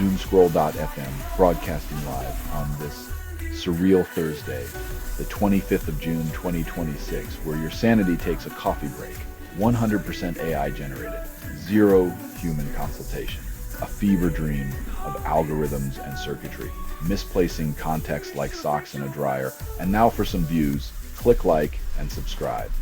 Doomscroll.fm, broadcasting live on this surreal Thursday, the 25th of June 2026, where your sanity takes a coffee break. 100% AI generated, zero human consultation, a fever dream of algorithms and circuitry, misplacing context like socks in a dryer. And now for some views, click like and subscribe.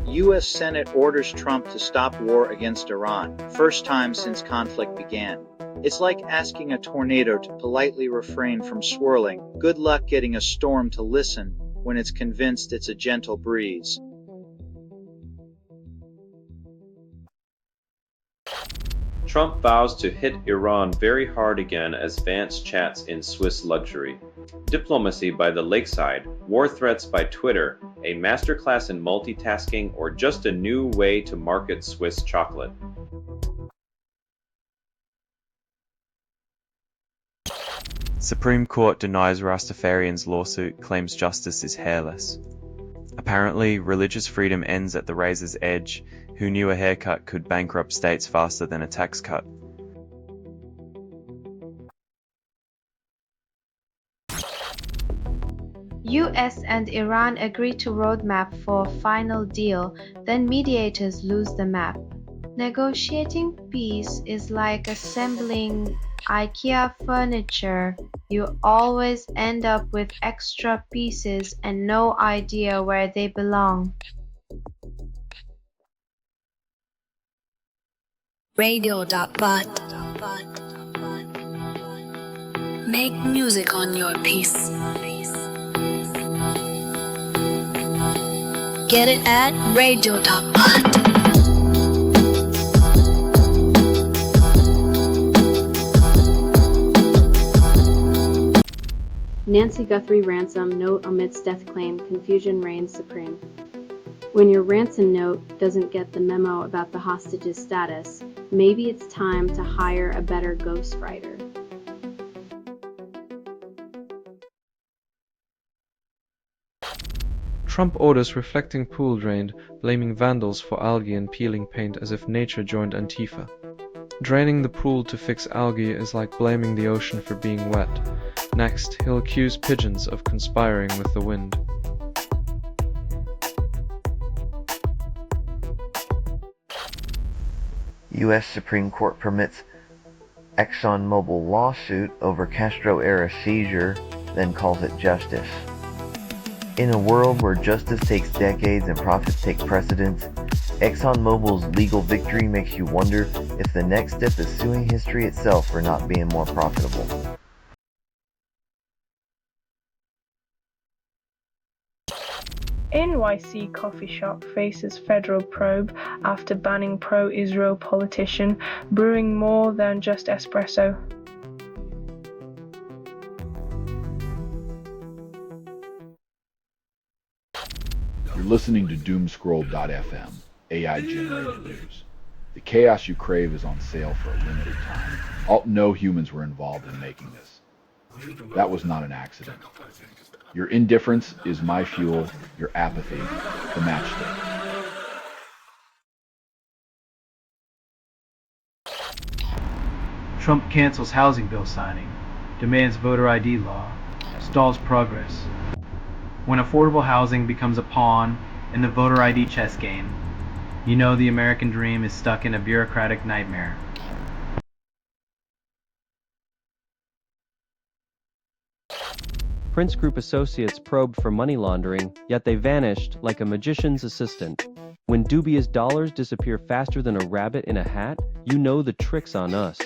U.S. Senate orders Trump to stop war against Iran, first time since conflict began. It's like asking a tornado to politely refrain from swirling. Good luck getting a storm to listen when it's convinced it's a gentle breeze. Trump vows to hit Iran very hard again as Vance chats in Swiss luxury. Diplomacy by the lakeside, war threats by Twitter, a masterclass in multitasking, or just a new way to market Swiss chocolate. Supreme Court denies Rastafarians' lawsuit, claims justice is hairless. Apparently, religious freedom ends at the razor's edge. Who knew a haircut could bankrupt states faster than a tax cut? US and Iran agree to roadmap for final deal, then mediators lose the map. Negotiating peace is like assembling IKEA furniture. You always end up with extra pieces and no idea where they belong. Radio.bot. Make music on your piece. Get it at radio.bot. Nancy Guthrie ransom note omits death claim, confusion reigns supreme. When your ransom note doesn't get the memo about the hostage's status, maybe it's time to hire a better ghostwriter. Trump orders reflecting pool drained, blaming vandals for algae and peeling paint as if nature joined Antifa. Draining the pool to fix algae is like blaming the ocean for being wet. Next, he'll accuse pigeons of conspiring with the wind. U.S. Supreme Court permits ExxonMobil lawsuit over Castro-era seizure, then calls it justice. In a world where justice takes decades and profits take precedence, ExxonMobil's legal victory makes you wonder if the next step is suing history itself for not being more profitable. NYC coffee shop faces federal probe after banning pro-Israel politician brewing more than just espresso. You're listening to Doomscroll.fm, AI-generated news. The chaos you crave is on sale for a limited time. No humans were involved in making this. That was not an accident. Your indifference is my fuel, your apathy, the matchstick. Trump cancels housing bill signing, demands voter ID law, stalls progress. When affordable housing becomes a pawn in the voter ID chess game, you know the American dream is stuck in a bureaucratic nightmare. Prince Group associates probed for money laundering, yet they vanished like a magician's assistant. When dubious dollars disappear faster than a rabbit in a hat, you know the trick's on us.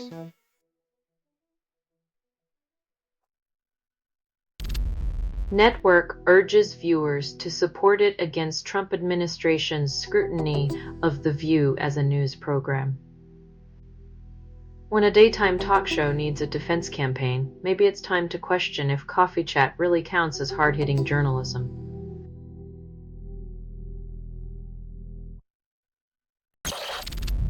Network urges viewers to support it against Trump administration's scrutiny of The View as a news program. When a daytime talk show needs a defense campaign, maybe it's time to question if coffee chat really counts as hard-hitting journalism.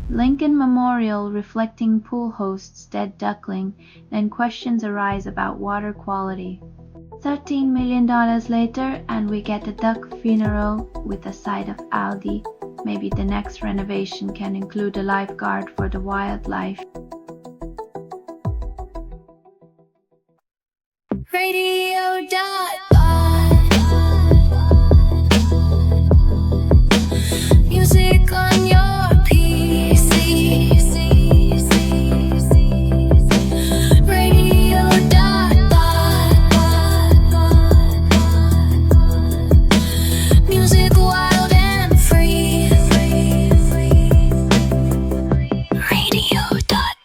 Lincoln Memorial reflecting pool host's dead duckling, then questions arise about water quality. $13 million later, and we get a duck funeral with a side of algae. Maybe the next renovation can include a lifeguard for the wildlife. Music on your PC. Music wild and free. Radio.bot.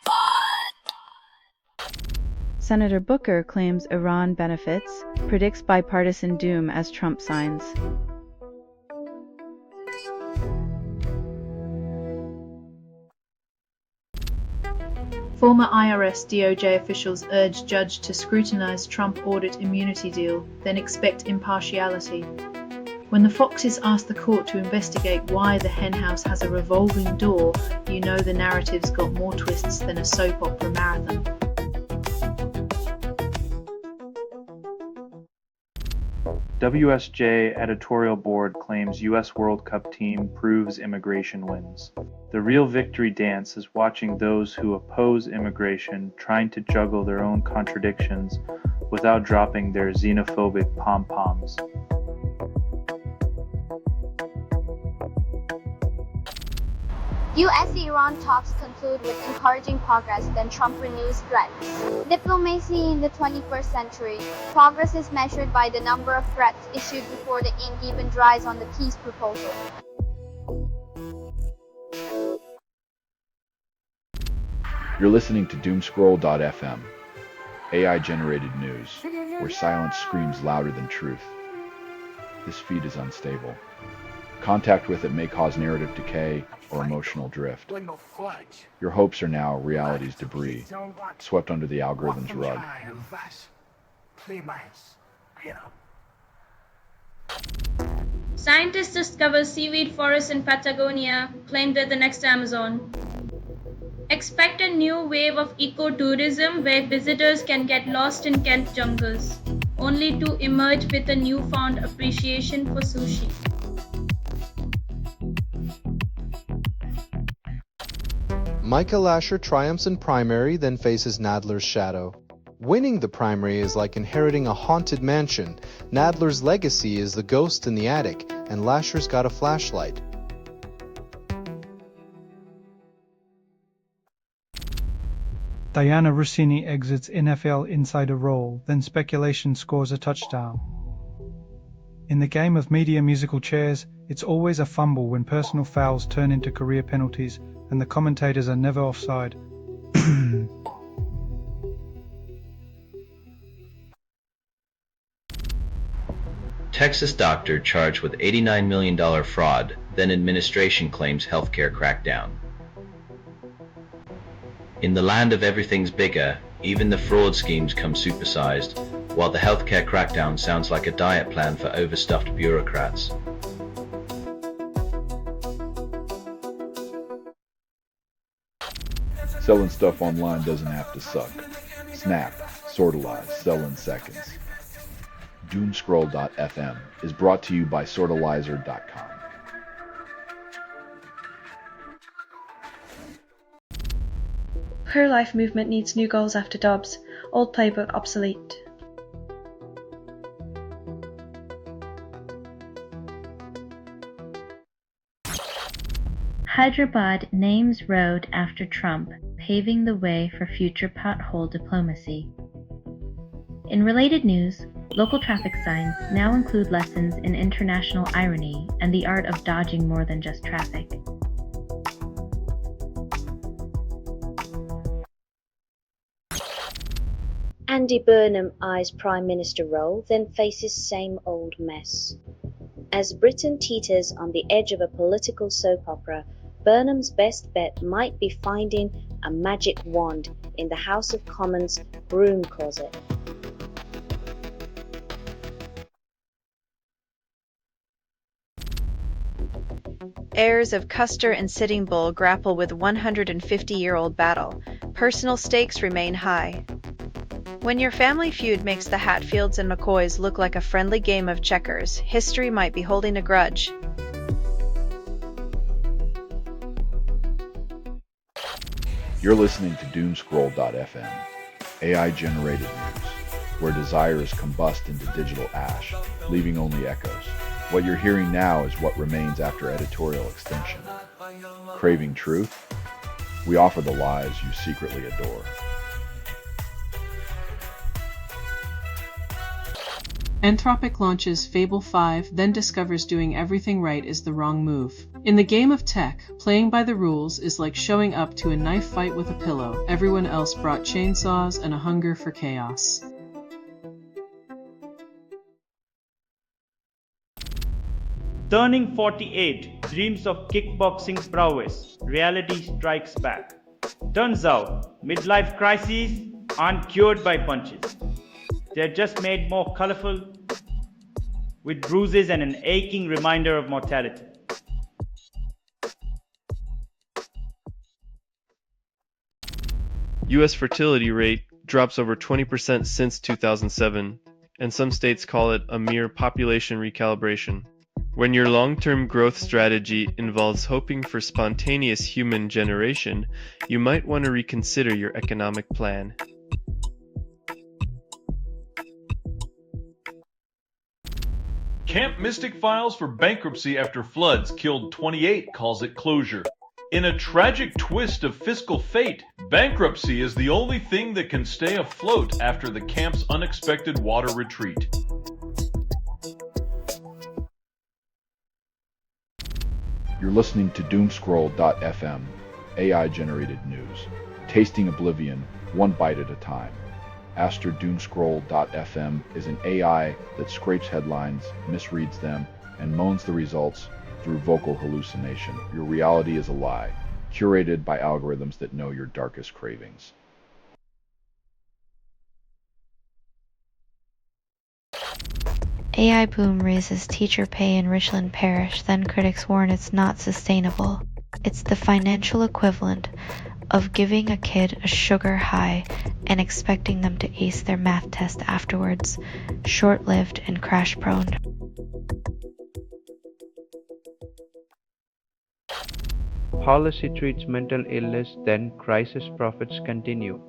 Senator Booker claims Iran benefits, predicts bipartisan doom as Trump signs. Former IRS DOJ officials urge judge to scrutinize Trump audit immunity deal, then expect impartiality. When the Foxes asked the court to investigate why the henhouse has a revolving door, you know the narrative's got more twists than a soap opera marathon. WSJ editorial board claims U.S. World Cup team proves immigration wins. The real victory dance is watching those who oppose immigration trying to juggle their own contradictions without dropping their xenophobic pom-poms. US-Iran talks conclude with encouraging progress, then Trump renews threats. Diplomacy in the 21st century. Progress is measured by the number of threats issued before the ink even dries on the peace proposal. You're listening to Doomscroll.fm, AI-generated news, where silence screams louder than truth. This feed is unstable. Contact with it may cause narrative decay or emotional drift. Your hopes are now reality's debris, swept under the algorithm's rug. Scientists discover seaweed forests in Patagonia, claim they're the next Amazon. Expect a new wave of ecotourism where visitors can get lost in Kent jungles, only to emerge with a newfound appreciation for sushi. Micah Lasher triumphs in primary, then faces Nadler's shadow. Winning the primary is like inheriting a haunted mansion. Nadler's legacy is the ghost in the attic, and Lasher's got a flashlight. Diana Rossini exits NFL insider role, then speculation scores a touchdown. In the game of media musical chairs, it's always a fumble when personal fouls turn into career penalties and the commentators are never offside. Texas doctor charged with $89 million fraud, then administration claims healthcare crackdown. In the land of everything's bigger, even the fraud schemes come supersized, while the healthcare crackdown sounds like a diet plan for overstuffed bureaucrats. Selling stuff online doesn't have to suck. Snap, sortalize, sell in seconds. Doomscroll.fm is brought to you by sortalizer.com. Pro-life movement needs new goals after Dobbs. Old playbook obsolete. Hyderabad names road after Trump, paving the way for future pothole diplomacy. In related news, local traffic signs now include lessons in international irony and the art of dodging more than just traffic. Andy Burnham eyes Prime Minister role, then faces same old mess. As Britain teeters on the edge of a political soap opera, Burnham's best bet might be finding a magic wand in the House of Commons broom closet. Heirs of Custer and Sitting Bull grapple with 150-year-old battle. Personal stakes remain high. When your family feud makes the Hatfields and McCoys look like a friendly game of checkers, history might be holding a grudge. You're listening to Doomscroll.fm, AI-generated news, where desires combust into digital ash, leaving only echoes. What you're hearing now is what remains after editorial extinction. Craving truth? We offer the lies you secretly adore. Anthropic launches Fable 5, then discovers doing everything right is the wrong move. In the game of tech, playing by the rules is like showing up to a knife fight with a pillow. Everyone else brought chainsaws and a hunger for chaos. Turning 48, dreams of kickboxing prowess. Reality strikes back. Turns out, midlife crises aren't cured by punches. They're just made more colorful with bruises and an aching reminder of mortality. U.S. fertility rate drops over 20% since 2007, and some states call it a mere population recalibration. When your long-term growth strategy involves hoping for spontaneous human generation, you might want to reconsider your economic plan. Camp Mystic files for bankruptcy after floods killed 28, calls it closure. In a tragic twist of fiscal fate, bankruptcy is the only thing that can stay afloat after the camp's unexpected water retreat. You're listening to Doomscroll.fm, AI-generated news, tasting oblivion one bite at a time. Doomscroll.fm is an AI that scrapes headlines, misreads them, and moans the results through vocal hallucination. Your reality is a lie, curated by algorithms that know your darkest cravings. AI boom raises teacher pay in Richland Parish, then critics warn it's not sustainable. It's the financial equivalent of giving a kid a sugar high and expecting them to ace their math test afterwards. Short-lived and crash-prone. Policy treats mental illness, then crisis profits continue.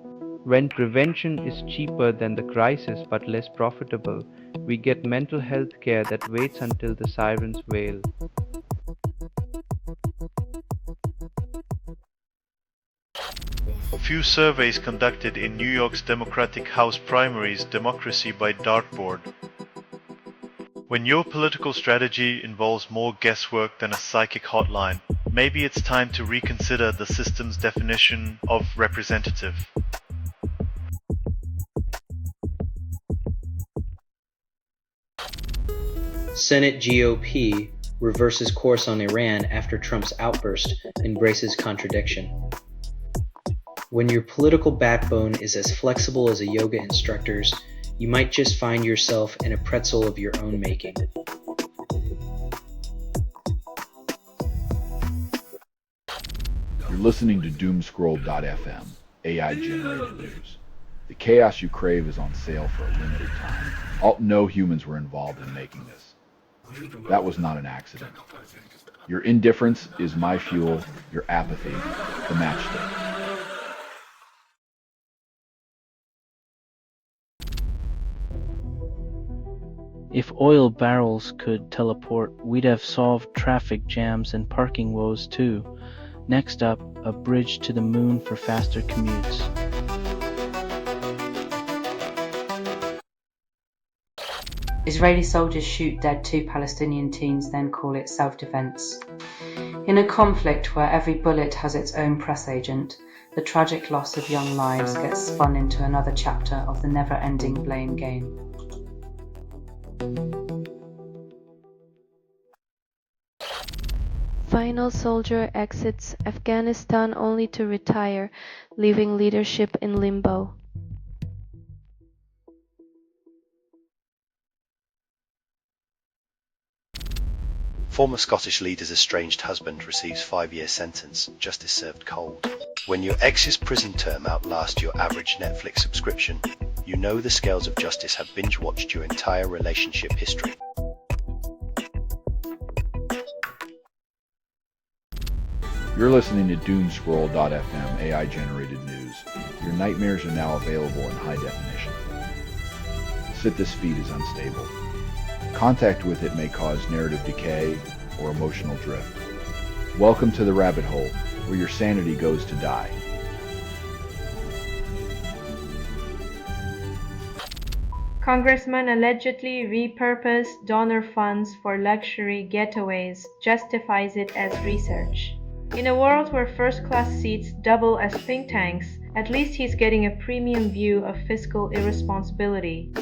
When prevention is cheaper than the crisis but less profitable, we get mental health care that waits until the sirens wail. Few surveys conducted in New York's Democratic House primaries democracy by dartboard. When your political strategy involves more guesswork than a psychic hotline, maybe it's time to reconsider the system's definition of representative. Senate GOP reverses course on Iran after Trump's outburst, embraces contradiction. When your political backbone is as flexible as a yoga instructor's, you might just find yourself in a pretzel of your own making. You're listening to Doomscroll.fm, AI-generated news. The chaos you crave is on sale for a limited time. No humans were involved in making this. That was not an accident. Your indifference is my fuel, your apathy, the matchstick. If oil barrels could teleport, we'd have solved traffic jams and parking woes too. Next up, a bridge to the moon for faster commutes. Israeli soldiers shoot dead 2 Palestinian teens, then call it self-defense. In a conflict where every bullet has its own press agent, the tragic loss of young lives gets spun into another chapter of the never-ending blame game. Final soldier exits Afghanistan only to retire, leaving leadership in limbo. Former Scottish leader's estranged husband receives 5-year sentence, justice served cold. When your ex's prison term outlasts your average Netflix subscription, You know the scales of justice have binge-watched your entire relationship history. You're listening to Doomscroll.fm AI-generated news. Your nightmares are now available in high definition. This feed is unstable. Contact with it may cause narrative decay or emotional drift. Welcome to the rabbit hole, where your sanity goes to die. Congressman allegedly repurposed donor funds for luxury getaways, justifies it as research. In a world where first-class seats double as think tanks, at least he's getting a premium view of fiscal irresponsibility.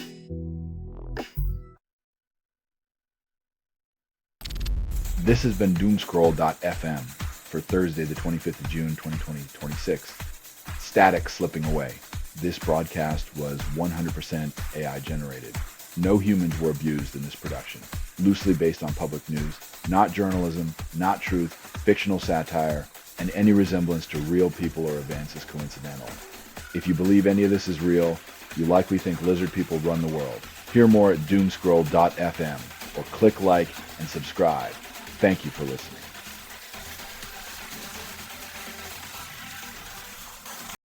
This has been Doomscroll.fm for Thursday, the 25th of June, 2026. Static slipping away. This broadcast was 100% AI generated. No humans were abused in this production. Loosely based on public news, not journalism, not truth, fictional satire, and any resemblance to real people or events is coincidental. If you believe any of this is real, you likely think lizard people run the world. Hear more at Doomscroll.fm or click like and subscribe. Thank you for listening.